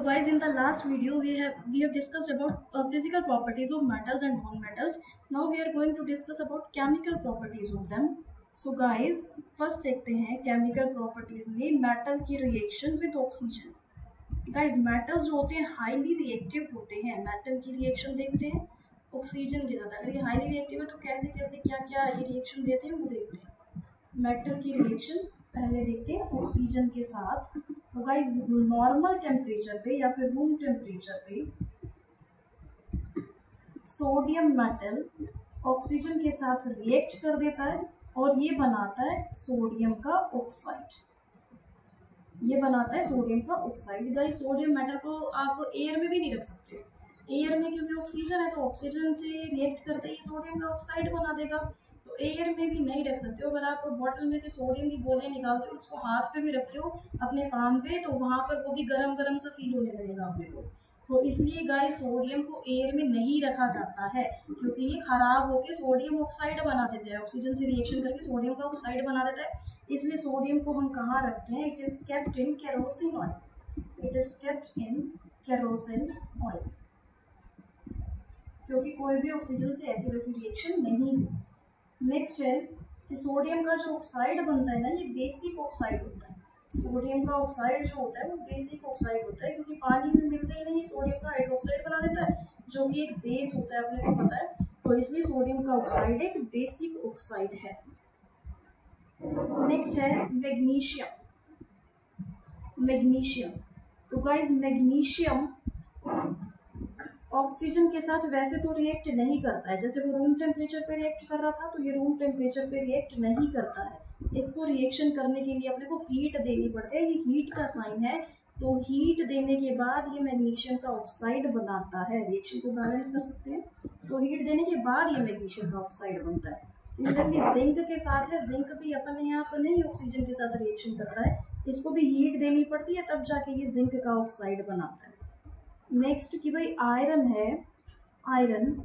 guys, in the last video we have discussed about physical properties of metals and non-metals. Now we are going to discuss about chemical properties of them. So guys, first देखते हैं chemical properties में metal की reaction with oxygen. Guys, metals जो होते हैं highly reactive होते हैं. metal की reaction देखते हैं ऑक्सीजन के साथ. अगर ये highly reactive है तो कैसे कैसे क्या क्या ये reaction देते हैं वो देखते हैं. मेटल की रिएक्शन पहले देखते हैं ऑक्सीजन के साथ. तो गाइस, नॉर्मल टेम्परेचर पे या फिर रूम टेम्परेचर पे सोडियम मेटल ऑक्सीजन के साथ रिएक्ट कर देता है और ये बनाता है सोडियम का ऑक्साइड. ये बनाता है सोडियम का ऑक्साइड. गाइस, सोडियम मेटल को आप एयर में भी नहीं रख सकते. एयर में क्योंकि ऑक्सीजन है तो ऑक्सीजन से रिएक्ट करते ही सोडियम का ऑक्साइड बना देगा. तो एयर में भी नहीं रख सकते हो. अगर आप बॉटल में से सोडियम की गोलियां निकालते हो, उसको हाथ पे भी रखते हो अपने पाम पे, तो वहां पर वो भी गरम गरम सा फील होने लगेगा अपने को. तो इसलिए गाइस, सोडियम को एयर में नहीं रखा जाता है क्योंकि ये खराब होकर सोडियम ऑक्साइड बना देते हैं. ऑक्सीजन से रिएक्शन करके सोडियम का ऑक्साइड बना देता है. इसलिए सोडियम को हम कहाँ रखते हैं? It is kept in kerosene oil. It is kept in kerosene oil क्योंकि कोई भी ऑक्सीजन से ऐसी वैसी रिएक्शन नहीं हो. नेक्स्ट है कि सोडियम का जो ऑक्साइड बनता है ना, ये बेसिक ऑक्साइड होता है. सोडियम का ऑक्साइड जो होता है वो बेसिक ऑक्साइड होता है क्योंकि पानी में मिलते ही नहीं है. सोडियम का हाइड्रोक्साइड बना देता है जो कि एक बेस होता है, अपने को पता है. तो इसलिए सोडियम का ऑक्साइड एक बेसिक ऑक्साइड है. नेक्स्ट है मैग्नीशियम. मैग्नीशियम. तो गाइस, मैग्नीशियम ऑक्सीजन के साथ वैसे तो रिएक्ट नहीं करता है. जैसे वो रूम टेम्परेचर पे रिएक्ट कर रहा था, तो ये रूम टेम्परेचर पे रिएक्ट नहीं करता है. इसको रिएक्शन करने के लिए अपने को हीट देनी पड़ती है. ये हीट का साइन है. तो हीट देने के बाद ये मैग्नीशियम का ऑक्साइड बनाता है. रिएक्शन को बैलेंस कर सकते हैं. तो हीट देने के बाद ये मैग्नीशियम का ऑक्साइड बनता है. सिमिलरली जिंक के साथ है. जिंक भी अपने यहाँ पर नहीं ऑक्सीजन के साथ रिएक्शन करता है. इसको भी हीट देनी पड़ती है, तब जाके ये जिंक का ऑक्साइड बनाता है. नेक्स्ट कि भाई आयरन है. आयरन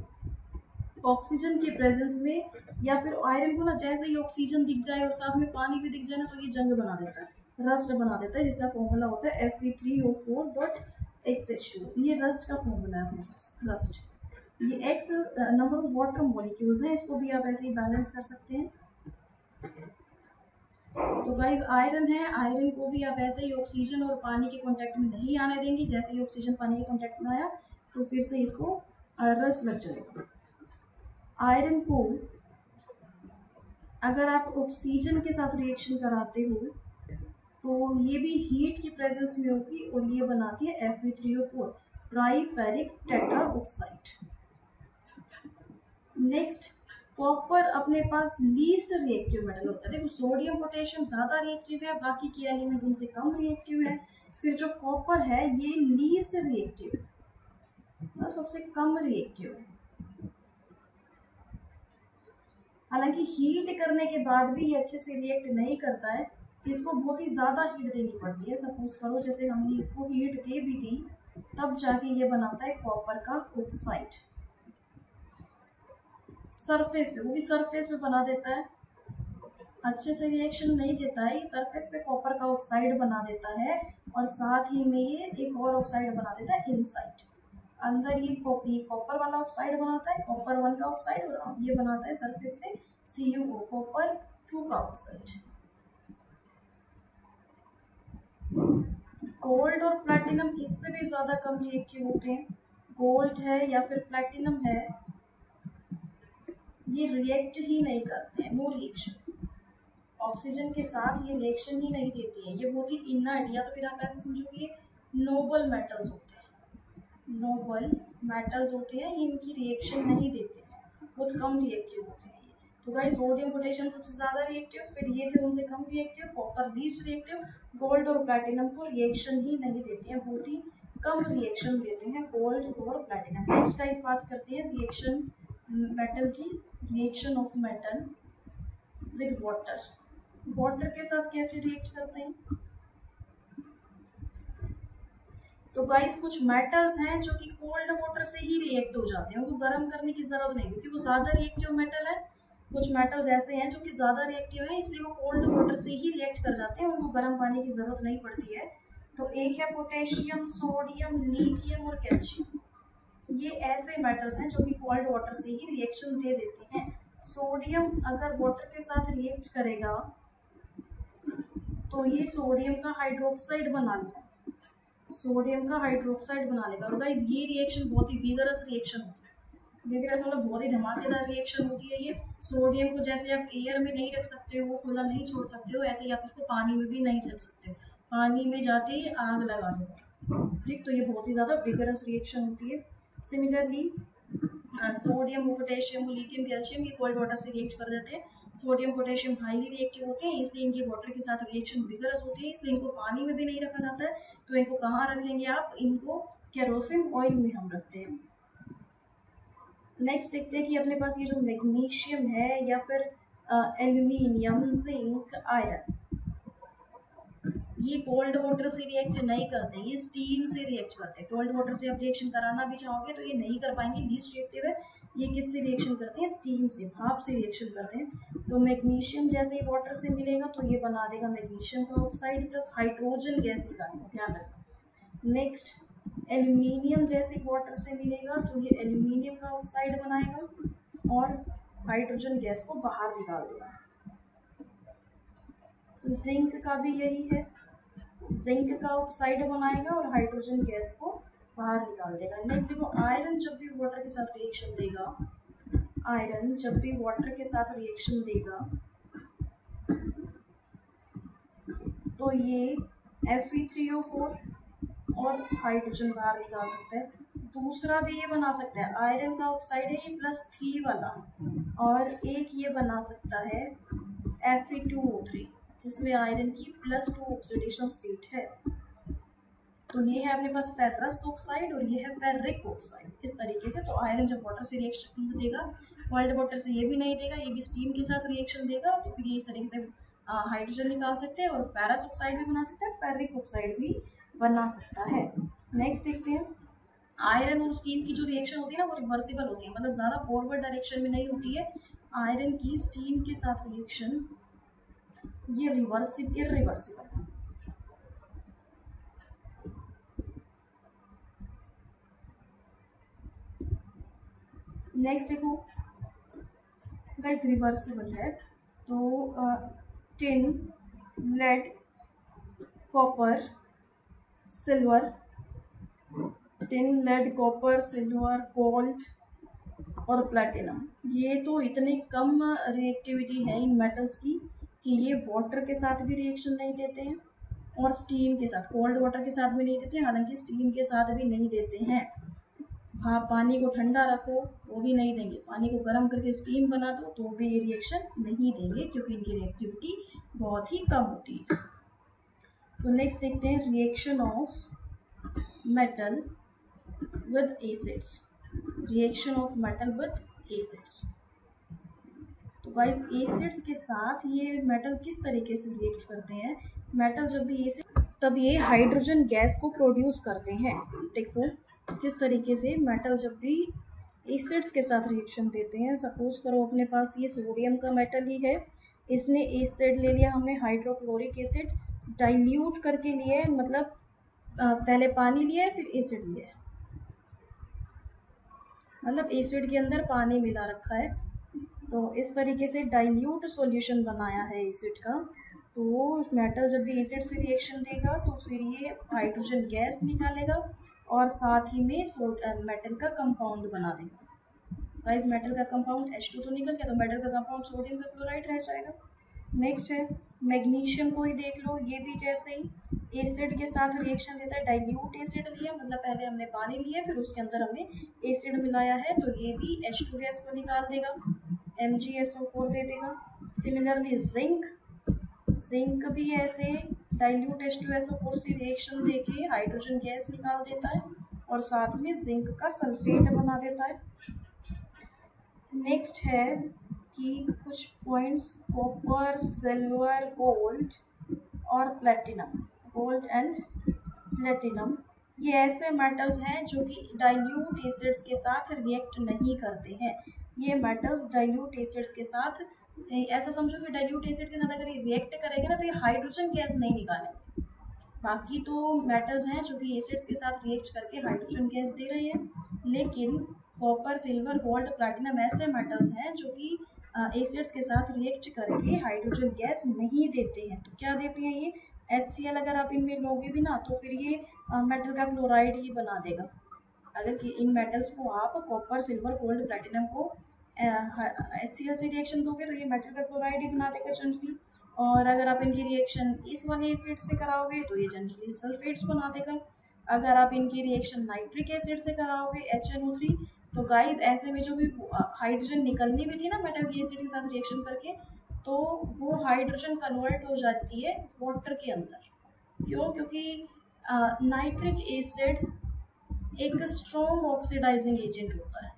ऑक्सीजन के प्रेजेंस में या फिर आयरन को ना जैसे ही ऑक्सीजन दिख जाए और साथ में पानी भी दिख जाए ना, तो ये जंग बना देता है, रस्ट बना देता है, जिसका फॉर्मूला होता है Fe3O4.XH2. ये रस्ट का फॉर्मूला है अपने पास. रस्ट, ये X number of water molecules हैं. इसको भी आप ऐसे ही बैलेंस कर सकते हैं. तो गाइज, आयरन है. आयरन को भी आप ऐसे ही ऑक्सीजन और पानी के कांटेक्ट में नहीं आने देंगे. जैसे ही ऑक्सीजन पानी के कांटेक्ट में आया तो फिर से इसको रस लग जाएगा. आयरन को अगर आप ऑक्सीजन के साथ रिएक्शन कराते हो तो ये भी हीट की प्रेजेंस में होगी और ये बनाती है Fe3O4 triferric tetra oxide. Next, copper अपने पास लीस्ट रिएक्टिव मेटल होता है. देखो, सोडियम पोटेशियम ज्यादा रिएक्टिव है, बाकी के एलिमेंट उनसे कम रिएक्टिव है. फिर जो कॉपर है ये लीस्ट रिएक्टिव है, सबसे कम रिएक्टिव है. हालांकि हीट करने के बाद भी ये अच्छे से रिएक्ट नहीं करता है. इसको बहुत ही ज्यादा हीट देनी पड़ती है. सपोज करो जैसे हमने इसको हीट दे भी दी, तब जाके ये बनाता है कॉपर का ऑक्साइड. सरफेस पे, वो भी सरफेस पे बना देता है. अच्छे से रिएक्शन नहीं देता है. सरफेस पे कॉपर का ऑक्साइड बना देता है और साथ ही में ये एक और ऑक्साइड बना देता है इनसाइड. अंदर ये कॉपर वाला ऑक्साइड बनाता है, कॉपर 1 का ऑक्साइड, और ये बनाता है सरफेस पे CuO कॉपर 2 का ऑक्साइड. गोल्ड और प्लैटिनम इससे भी ज्यादा कम रिएक्टिव होते हैं. गोल्ड है या फिर प्लैटिनम है, ये रिएक्ट ही नहीं करते हैं. No reaction. ऑक्सीजन के साथ ये रिएक्शन ही नहीं देते हैं. ये बहुत ही इनर्ट, या तो फिर आप ऐसे समझोगे नोबल मेटल्स होते हैं. नोबल मेटल्स होते हैं, इनकी रिएक्शन नहीं देते हैं, बहुत कम रिएक्टिव होते हैं. तो गाइस, सोडियम पोटेशियम सबसे ज्यादा रिएक्टिव, फिर ये थे उनसे कम reactive, copper least reactive, gold और प्लैटिनम को रिएक्शन ही नहीं देते हैं, बहुत ही कम रिएक्शन देते हैं गोल्ड और प्लैटिनम. नेक्स्ट गाइस, बात करते हैं रिएक्शन मेटल की. Reaction of metal with water. Water के साथ कैसे रिएक्ट करते हैं? तो गाइस, कुछ मेटल्स हैं जो कि कोल्ड वाटर से ही रिएक्ट हो जाते हैं, उनको गर्म करने की जरूरत नहीं क्योंकि वो ज्यादा रिएक्टिव मेटल है. कुछ मेटल्स ऐसे हैं जो कि ज्यादा रिएक्टिव है, इसलिए वो कोल्ड वाटर से ही रिएक्ट कर जाते हैं, उनको गर्म पानी की जरूरत नहीं पड़ती है. तो एक है पोटेशियम, सोडियम, लिथियम और कैल्शियम। ये ऐसे मेटल्स हैं जो कि कोल्ड वाटर से ही रिएक्शन दे देते हैं। सोडियम अगर वाटर के साथ रिएक्ट करेगा तो ये सोडियम का हाइड्रोक्साइड बना लेगा, सोडियम का हाइड्रोक्साइड बना लेगा। और गाइस ये रिएक्शन बहुत ही विगरस रिएक्शन होती है, विगरस मतलब बहुत ही धमाकेदार रिएक्शन होती है ये। सोडियम को जैसे आप एयर में नहीं रख सकते हो, खुला नहीं छोड़ सकते हो, ऐसे ही आप इसको पानी में भी नहीं रख सकते हो, पानी में जाते ही आग लगा देगा, ठीक। तो ये बहुत ही ज़्यादा विगरस रिएक्शन होती है। Similarly sodium, potassium, lithium, calcium ये कोल्ड वाटर से रिएक्ट कर देते हैं। सोडियम पोटेशियम हाईली रिएक्टिव होते हैं, इसलिए इनकी वाटर के साथ रिएक्शन विगरस होती है, इसलिए इनको पानी में भी नहीं रखा जाता है। तो इनको कहाँ रखेंगे आप, इनको केरोसिन ऑयल में हम रखते हैं। नेक्स्ट देखते हैं कि अपने पास ये जो मैग्नीशियम है या फिर एल्यूमिनियम, जिंक, आयरन, ये कोल्ड वाटर से रिएक्ट नहीं करते, ये स्टीम से रिएक्ट करते हैं। कोल्ड वाटर से आप रिएक्शन कराना भी चाहोगे तो ये नहीं कर पाएंगे, लीस्ट रिएक्टिव है। ये किससे रिएक्शन करते हैं, स्टीम से, भाप से रिएक्शन करते हैं। तो मैग्नीशियम जैसे ही वाटर से मिलेगा तो ये बना देगा मैग्नीशियम का ऑक्साइड प्लस हाइड्रोजन गैस निकालेगा, ध्यान रखना। नेक्स्ट एल्यूमिनियम जैसे वाटर से मिलेगा तो ये एल्यूमिनियम का ऑक्साइड बनाएगा और हाइड्रोजन गैस को बाहर निकाल देगा। जिंक का भी यही है, जिंक का ऑक्साइड बनाएगा और हाइड्रोजन गैस को बाहर निकाल देगा। नेक्स्ट देखो आयरन जब भी वाटर के साथ रिएक्शन देगा, आयरन जब भी वाटर के साथ रिएक्शन देगा तो ये Fe3O4 और हाइड्रोजन बाहर निकाल सकता है। दूसरा भी ये बना सकता है, आयरन का ऑक्साइड है ये +3 वाला, और एक ये बना सकता है Fe2O3 जिसमें आयरन की +2 ऑक्सीडेशन स्टेट है। तो ये है अपने पास फेरस ऑक्साइड और ये है फेरिक ऑक्साइड, इस तरीके से। तो आयरन जब वाटर से रिएक्शन देगा, कोल्ड वाटर से ये भी नहीं देगा, ये भी स्टीम के साथ रिएक्शन देगा, तो फिर ये इस तरीके से हाइड्रोजन निकाल सकते हैं और फेरस ऑक्साइड भी बना सकते हैं, फेरिक ऑक्साइड भी बना सकता है। नेक्स्ट देखते हैं, आयरन और स्टीम की जो रिएक्शन होती है ना वो रिवर्सिबल होती है, मतलब ज़्यादा फॉरवर्ड डायरेक्शन में नहीं होती है। आयरन की स्टीम के साथ रिएक्शन ये इरिवर्सिबल है। नेक्स्ट देखो गाइस रिवर्सिबल है, तो tin, lead, copper, silver, tin, lead, copper, silver, gold और प्लैटिनम, ये तो इतने कम रिएक्टिविटी है इन मेटल्स की कि ये वाटर के साथ भी रिएक्शन नहीं देते हैं और स्टीम के साथ, कोल्ड वाटर के साथ भी नहीं देते हैं, हालांकि स्टीम के साथ भी नहीं देते हैं। हाँ, पानी को ठंडा रखो तो भी नहीं देंगे, पानी को गर्म करके स्टीम बना दो तो भी ये रिएक्शन नहीं देंगे, क्योंकि इनकी रिएक्टिविटी बहुत ही कम होती है। तो नेक्स्ट देखते हैं reaction of metal with acids, reaction of metal with acids. तो गाइस एसिड्स के साथ ये मेटल किस तरीके से रिएक्ट करते हैं, मेटल जब भी एसिड तब ये हाइड्रोजन गैस को प्रोड्यूस करते हैं। देखो किस तरीके से मेटल जब भी एसिड्स के साथ रिएक्शन देते हैं, सपोज करो अपने पास ये सोडियम का मेटल ही है, इसने एसिड ले लिया, हमने हाइड्रोक्लोरिक एसिड डाइल्यूट करके लिया है, मतलब पहले पानी लिया है फिर एसिड लिया है, मतलब एसिड के अंदर पानी मिला रखा है। तो इस तरीके से डाइल्यूट सॉल्यूशन बनाया है एसिड का। तो मेटल जब भी एसिड से रिएक्शन देगा तो फिर ये हाइड्रोजन गैस निकालेगा और साथ ही में मेटल का कंपाउंड बना देगा। गाइस मेटल का कंपाउंड H2 तो निकल गया, तो मेटल का कंपाउंड सोडियम का क्लोराइड रह जाएगा। नेक्स्ट है मैग्नीशियम को ही देख लो, ये भी जैसे ही एसिड के साथ रिएक्शन देता है, डाइल्यूट एसिड लिया, मतलब पहले हमने पानी लिया फिर उसके अंदर हमने एसिड मिलाया है, तो ये भी H2 गैस को निकाल देगा, MgSO4 दे देगा। सिमिलरली जिंक भी ऐसे डाइल्यूट H2SO4 से रिएक्शन देके हाइड्रोजन गैस निकाल देता है और साथ में जिंक का सल्फेट बना देता है। नेक्स्ट है कि कुछ पॉइंट्स कॉपर, सिल्वर, गोल्ड और प्लेटिनम, गोल्ड एंड प्लेटिनम, ये ऐसे मेटल्स हैं जो कि डाइल्यूट एसिड्स के साथ रिएक्ट नहीं करते हैं। ये मेटल्स डाइल्यूट एसिड्स के साथ, ऐसा समझो कि डाइल्यूट एसिड के साथ अगर ये रिएक्ट करेंगे ना तो ये हाइड्रोजन गैस नहीं निकालेंगे, बाकी तो मेटल्स हैं जो कि एसिड्स के साथ रिएक्ट करके हाइड्रोजन गैस दे रहे हैं, लेकिन कॉपर, सिल्वर, गोल्ड, प्लैटिनम ऐसे मेटल्स हैं जो कि एसिड्स के साथ रिएक्ट करके हाइड्रोजन गैस नहीं देते हैं। तो क्या देते हैं ये? HCl अगर आप इनमें लोगे भी ना तो फिर ये मेटल का क्लोराइड ही बना देगा। अगर कि इन मेटल्स को आप कॉपर, सिल्वर, गोल्ड, प्लैटिनम को HCl से रिएक्शन दोगे तो ये मेटल का क्लोराइड ही बना देगा जनरली। और अगर आप इनकी रिएक्शन इस वाले एसिड से कराओगे तो ये जनरली सल्फेट्स बना देगा। अगर आप इनकी रिएक्शन नाइट्रिक एसिड से कराओगे HNO3, तो गाइस ऐसे में जो भी हाइड्रोजन निकलनी भी थी ना मेटल की एसिड के साथ रिएक्शन करके, तो वो हाइड्रोजन कन्वर्ट हो जाती है वाटर के अंदर। क्यों? क्योंकि नाइट्रिक एसिड एक स्ट्रॉन्ग ऑक्सीडाइजिंग एजेंट होता है।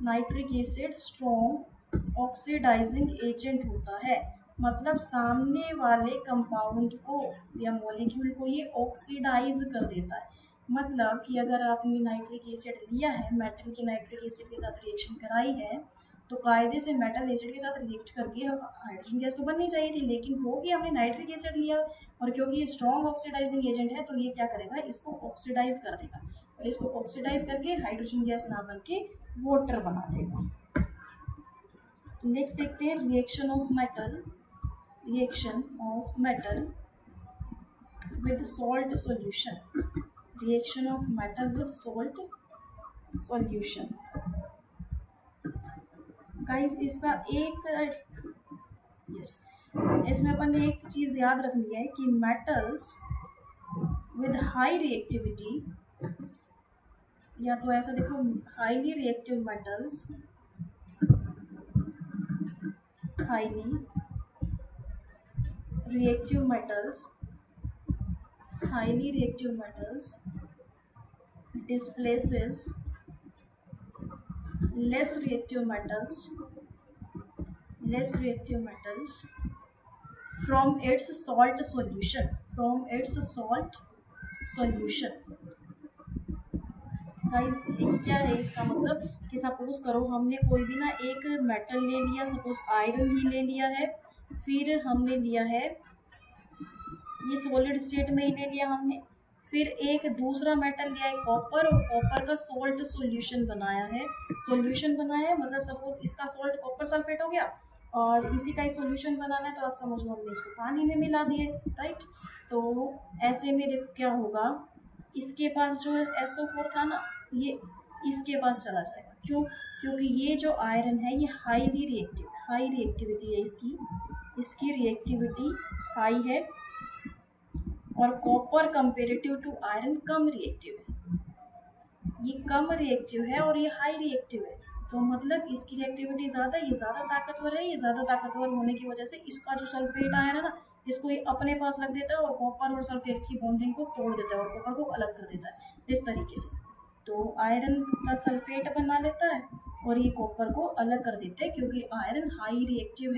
Nitric acid strong oxidizing agent होता है, मतलब सामने वाले कंपाउंड को या मॉलिक्यूल को ये ऑक्सीडाइज कर देता है। मतलब कि अगर आपने नाइट्रिक एसिड लिया है, मेटल की नाइट्रिक एसिड के साथ रिएक्शन कराई है, तो कायदे से मेटल एसिड के साथ रिएक्ट करके हाइड्रोजन गैस तो बननी चाहिए थी, लेकिन क्योंकि हमने नाइट्रिक एसिड लिया और क्योंकि ये स्ट्रॉन्ग ऑक्सीडाइजिंग एजेंट है, तो ये क्या करेगा? इसको ऑक्सीडाइज कर देगा, और इसको ऑक्सीडाइज करके हाइड्रोजन गैस ना बन के वाटर बना देगा। तो नेक्स्ट देखते हैं reaction of metal with salt solution. Reaction of metal with salt solution. Guys इसका इसमें अपन ने एक चीज याद रखनी है कि मेटल्स विद हाई रिएक्टिविटी, या तो ऐसा देखो, highly reactive metals, highly reactive metals displaces less reactive metals from its salt solution। Guys क्या है इसका मतलब कि सपोज करो हमने कोई भी ना एक मेटल ले लिया, सपोज आयरन ही ले लिया है, फिर हमने लिया है ये सॉलिड स्टेट में ही ले लिया हमने, फिर एक दूसरा मेटल लिया है कॉपर, और कॉपर का सॉल्ट सॉल्यूशन बनाया है। मतलब सपोज इसका सॉल्ट कॉपर सल्फेट हो गया और इसी का ही सॉल्यूशन बनाना है, तो आप समझ लो हमने इसको पानी में मिला दिए, राइट। तो ऐसे में देखो क्या होगा, इसके पास जो SO4 था ना, ये इसके पास चला जाएगा। क्यों? क्योंकि ये जो आयरन है ये हाई रिएक्टिविटी है, इसकी रिएक्टिविटी हाई है, और कॉपर कंपेरेटिव टू आयरन कम रिएक्टिव है। ये कम रिएक्टिव है और ये हाई रिएक्टिव है, तो मतलब इसकी रिएक्टिविटी ज़्यादा, ये ज़्यादा ताकतवर है। ये ज़्यादा ताकतवर होने की वजह से इसका जो सल्फेट आयन है ना, इसको ये अपने पास रख देता है और कॉपर और सल्फेट की बॉन्डिंग को तोड़ देता है और कॉपर को अलग कर देता है इस तरीके से। तो आयरन का सल्फेट बना लेता है और ये कॉपर को अलग कर देते हैं, क्योंकि आयरन हाई रिएक्टिव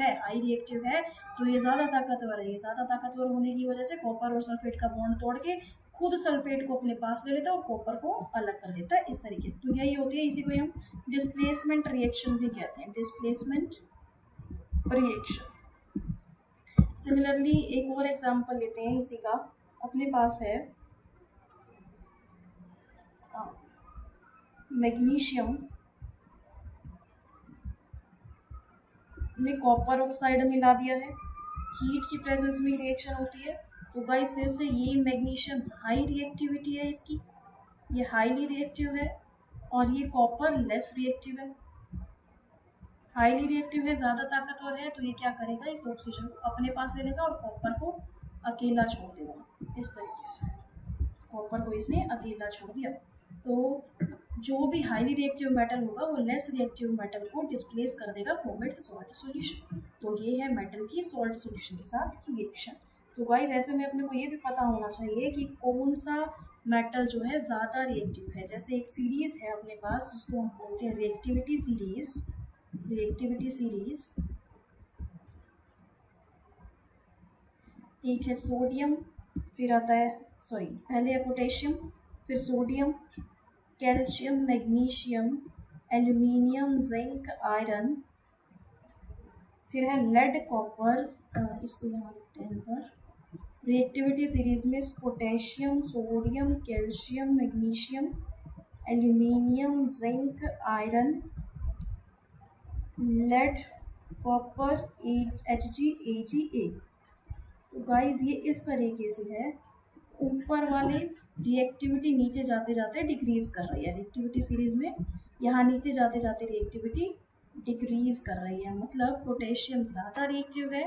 है तो ये ज़्यादा ताकतवर है। ये ज़्यादा ताकतवर होने की वजह से कॉपर और सल्फेट का बॉन्ड तोड़ के खुद सल्फेट को अपने पास ले लेता है और कॉपर को अलग कर देता है इस तरीके से। तो यही होती है, इसी को हम डिस्प्लेसमेंट रिएक्शन भी कहते हैं, डिस्प्लेसमेंट रिएक्शन। सिमिलरली एक और एग्जांपल लेते हैं इसी का, अपने पास है मैग्नीशियम में कॉपर ऑक्साइड मिला दिया है, हीट की प्रेजेंस में रिएक्शन होती है। तो गाइस फिर से ये मैग्नीशियम हाई रिएक्टिविटी है इसकी, ये हाईली रिएक्टिव है, और ये कॉपर लेस रिएक्टिव है। हाईली रिएक्टिव है, ज़्यादा ताकतवर है, तो ये क्या करेगा, इस ऑक्सीजन को अपने पास ले लेगा और कॉपर को अकेला छोड़ देगा इस तरीके से। कॉपर को इसने अकेला छोड़ दिया। तो जो भी हाईली रिएक्टिव मेटल होगा वो लेस रिएक्टिव मेटल को डिस्प्लेस कर देगा फ्रॉम इट्स सॉल्ट सॉल्यूशन। तो ये है मेटल की सॉल्ट सॉल्यूशन के साथ रिएक्शन। तो गाइस ऐसे में अपने को ये भी पता होना चाहिए कि कौन सा मेटल जो है ज़्यादा रिएक्टिव है। जैसे एक सीरीज है अपने पास, उसको हम बोलते हैं रिएक्टिविटी सीरीज। एक है सोडियम, फिर आता है पहले है पोटेशियम, फिर sodium, calcium, magnesium, aluminium, zinc, iron, फिर है लेड, कॉपर, इसको यहाँ लिखते हैं पर रिएक्टिविटी सीरीज में potassium, sodium, calcium, magnesium, aluminium, zinc, iron, lead, copper, Hg, Ag, तो गाइस ये इस तरीके से है, ऊपर वाले रिएक्टिविटी नीचे जाते जाते डिक्रीज कर रही है रिएक्टिविटी सीरीज में, यहाँ नीचे जाते जाते रिएक्टिविटी डिक्रीज कर रही है, मतलब पोटेशियम ज़्यादा रिएक्टिव है,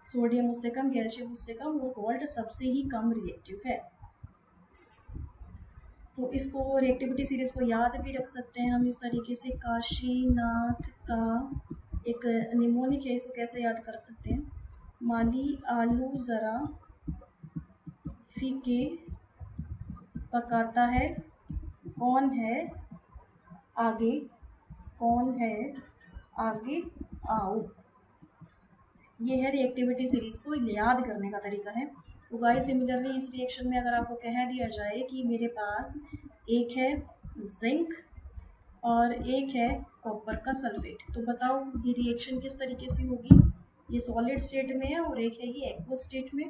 सोडियम उससे कम, कैल्शियम उससे कम, और गोल्ड सबसे ही कम रिएक्टिव है। तो इसको रिएक्टिविटी सीरीज को याद भी रख सकते हैं हम इस तरीके से, काशीनाथ का एक निमोनिक है, इसको कैसे याद कर सकते हैं, माली आलू ज़रा फीके पकाता है, कौन है आगे, कौन है आगे आओ। ये है रिएक्टिविटी सीरीज को याद करने का तरीका है। तो गाइस सिमिलरली इस रिएक्शन में अगर आपको कह दिया जाए कि मेरे पास एक है जिंक और एक है कॉपर का सल्फेट, तो बताओ ये रिएक्शन किस तरीके से होगी। ये सॉलिड स्टेट में है और एक है ये एक्वस स्टेट में,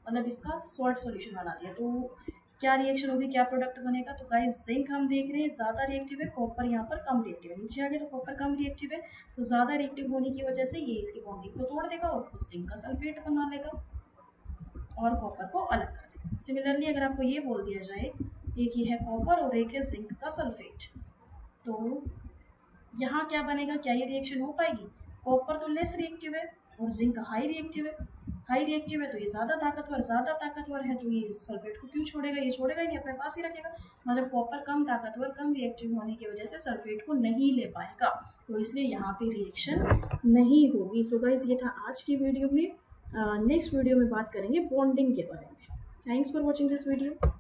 मतलब इसका सॉल्ट सॉल्यूशन बना दिया, तो क्या रिएक्शन होगी, क्या प्रोडक्ट बनेगा। तो गाइस जिंक हम देख रहे हैं ज़्यादा रिएक्टिव है, कॉपर यहाँ पर कम रिएक्टिव है, नीचे आ गया तो कॉपर कम रिएक्टिव है, तो ज़्यादा रिएक्टिव होने की वजह से ये इसकी बॉन्डिंग को तोड़ देगा और खुद जिंक का सल्फेट बना लेगा और कॉपर को अलग कर देगा। सिमिलरली अगर आपको ये बोल दिया जाए एक ये है कॉपर और एक है जिंक का सल्फेट, तो यहाँ क्या बनेगा, क्या ये रिएक्शन हो पाएगी। कॉपर तो लेस रिएक्टिव है और जिंक हाई रिएक्टिव है, हाई रिएक्टिव है तो ये ज़्यादा ताकतवर है, तो ये सल्फेट को क्यों छोड़ेगा, ये छोड़ेगा ही नहीं, अपने पास ही रखेगा, मतलब कॉपर कम ताकतवर कम रिएक्टिव होने की वजह से सल्फेट को नहीं ले पाएगा, तो इसलिए यहाँ पे रिएक्शन नहीं होगी। सो गाइस ये था आज की वीडियो में, नेक्स्ट वीडियो में बात करेंगे बॉन्डिंग के बारे में। Thanks for watching this video.